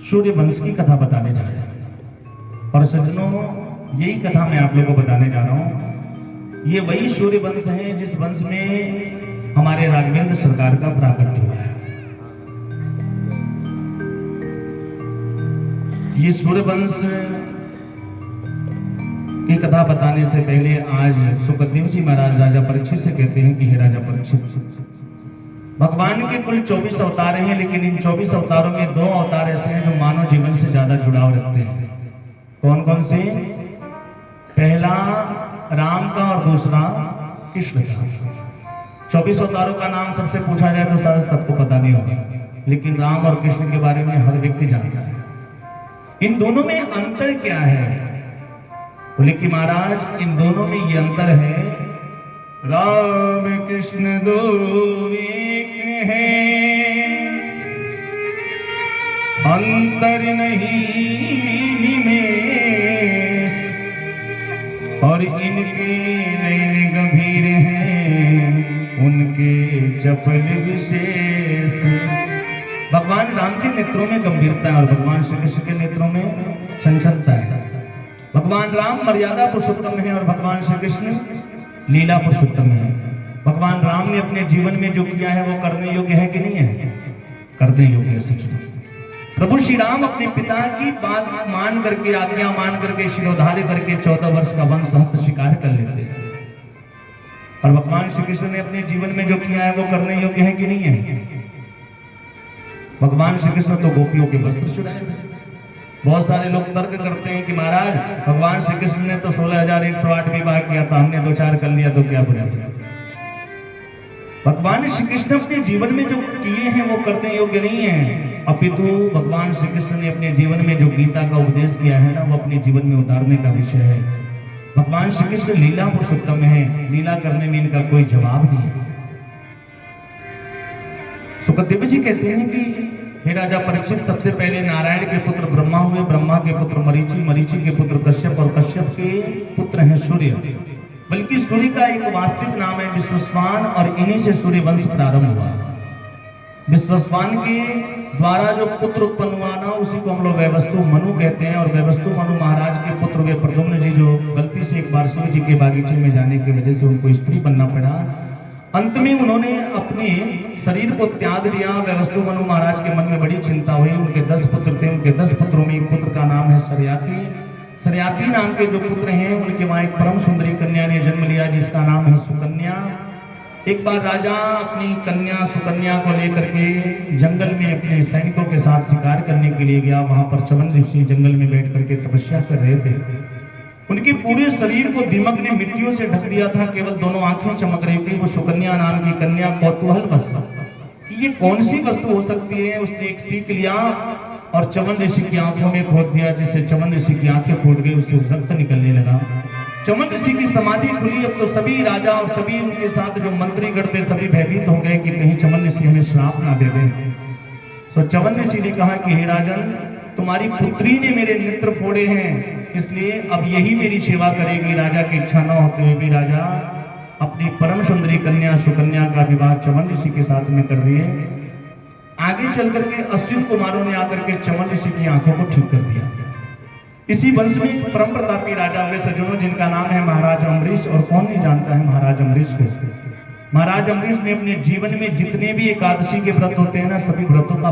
सूर्य वंश की कथा बताने जा रहे हैं। और सज्जनों, यही कथा मैं आप लोगों को बताने जा रहा हूं। ये वही सूर्य वंश है जिस वंश में हमारे राघवेंद्र सरकार का प्राकट्य हुआ है। ये सूर्य वंश की कथा बताने से पहले आज सुखदेव जी महाराज राजा परीक्षित से कहते हैं कि हे राजा परीक्षित, भगवान के कुल 24 अवतार हैं, लेकिन इन 24 अवतारों में 2 अवतार ऐसे हैं जो मानव जीवन से ज्यादा जुड़ाव रखते हैं। कौन कौन से? पहला राम का और दूसरा कृष्ण का। 24 अवतारों का नाम सबसे पूछा जाए तो शायद सबको पता नहीं होगा, लेकिन राम और कृष्ण के बारे में हर व्यक्ति जानता है। इन दोनों में अंतर क्या है? बोले कि महाराज, इन दोनों में ये अंतर है, राम कृष्ण दो एक है, अंतर नहीं निमेष, और इनके नयन गंभीर हैं, उनके चपल विशेष। भगवान राम के नेत्रों में गंभीरता है और भगवान श्री कृष्ण के नेत्रों में चंचलता है। भगवान राम मर्यादा पुरुषोत्तम है और भगवान श्री कृष्ण लीला पुरुषोत्तम है। भगवान राम ने अपने जीवन में जो किया है वो करने योग्य है कि नहीं है? करने योग्य है सच। प्रभु श्री राम अपने पिता की बात मान करके, आज्ञा मान करके, शिरोधार्य करके 14 वर्ष का वनवास स्वीकार कर लेते हैं। और भगवान श्री कृष्ण ने अपने जीवन में जो किया है वो करने योग्य है कि नहीं है? भगवान श्री कृष्ण तो गोपियों के वस्त्र चुराए थे। बहुत सारे लोग तर्क करते हैं कि महाराज, भगवान श्री कृष्ण ने तो 16,108 विवाह किया था, हमने 2-4 कर लिया तो क्या बुरा है? भगवान श्री कृष्ण अपने जीवन में जो किए हैं वो करने योग्य नहीं है, अपितु भगवान श्री कृष्ण ने अपने जीवन में जो गीता का उपदेश किया है ना, वो अपने जीवन में उतारने का विषय है। भगवान श्री कृष्ण लीला पुरुषोत्तम है, लीला करने में इनका कोई जवाब नहीं है। सुखदेव जी कहते हैं कि हे राजा परीक्षित, सबसे पहले नारायण के पुत्र ब्रह्मा हुए, ब्रह्मा के पुत्र मरीचि, मरीचि के पुत्र कश्यप, और कश्यप के पुत्र हैं सूर्य। बल्कि सूर्य का एक वास्तविक नाम है विश्वस्वान, और इन्हीं से सूर्य वंश प्रारंभ हुआ। विश्वस्वान के द्वारा जो पुत्र उत्पन्न हुआ ना, उसी को हम लोग वैवस्तु मनु कहते हैं। और वैवस्तु मनु महाराज के पुत्र वे प्रद्युम्न जी, जो गलती से एक बार शिव जी के बागीचे में जाने की वजह से उनको स्त्री बनना पड़ा। अंत में उन्होंने अपने शरीर को त्याग दिया। वैवस्तु मनु महाराज के मन में बड़ी चिंता हुई। उनके 10 पुत्र थे, उनके 10 पुत्रों में एक पुत्र का नाम है सरयाती। सरयाती नाम के जो पुत्र हैं, उनके वहां एक परम सुंदरी कन्या ने जन्म लिया जिसका नाम है सुकन्या। एक बार राजा अपनी कन्या सुकन्या को लेकर के जंगल में अपने सैनिकों के साथ शिकार करने के लिए गया। वहां पर च्यवन ऋषि जंगल में बैठ करके तपस्या कर रहे थे। उनके पूरे शरीर को दीमक ने मिट्टियों से ढक दिया था, केवल दोनों आंखें चमक रही थी। वो सुकन्या नाम की कन्या कौतूहलवश कि ये कौन सी वस्तु हो सकती है, उसने एक सीख लिया और च्यवन ऋषि की आंखों में खोद दिया, जिससे च्यवन ऋषि की आंखें फूट गई, उससे रक्त निकलने लगा। च्यवन ऋषि की समाधि खुली। अब तो सभी राजा और सभी उनके साथ जो मंत्रीगण थे सभी भयभीत हो गए कि कहीं च्यवन ऋषि हमें श्राप ना दे दें। तो च्यवन ऋषि ने कहा कि हे राजन, तुम्हारी पुत्री ने मेरे नेत्र फोड़े हैं, इसलिए अब यही मेरी सेवा करेगी। राजा की इच्छा न होते हुए भी राजा अपनी परम सुंदरी कन्या सुकन्या का विवाह च्यवन ऋषि के साथ में कर रही है। आगे चल करके अश्विन कुमारों ने आकर के च्यवन ऋषि की आंखों को ठीक कर दिया। इसी वंश में परम प्रतापी राजा हुए सज्जनों, जिनका नाम है महाराज अम्बरीश। और कौन नहीं जानता है महाराज अम्बरीश को? महाराज अम्बरीश ने अपने जीवन में जितने भी एकादशी के व्रत होते हैं ना, सभी व्रतों का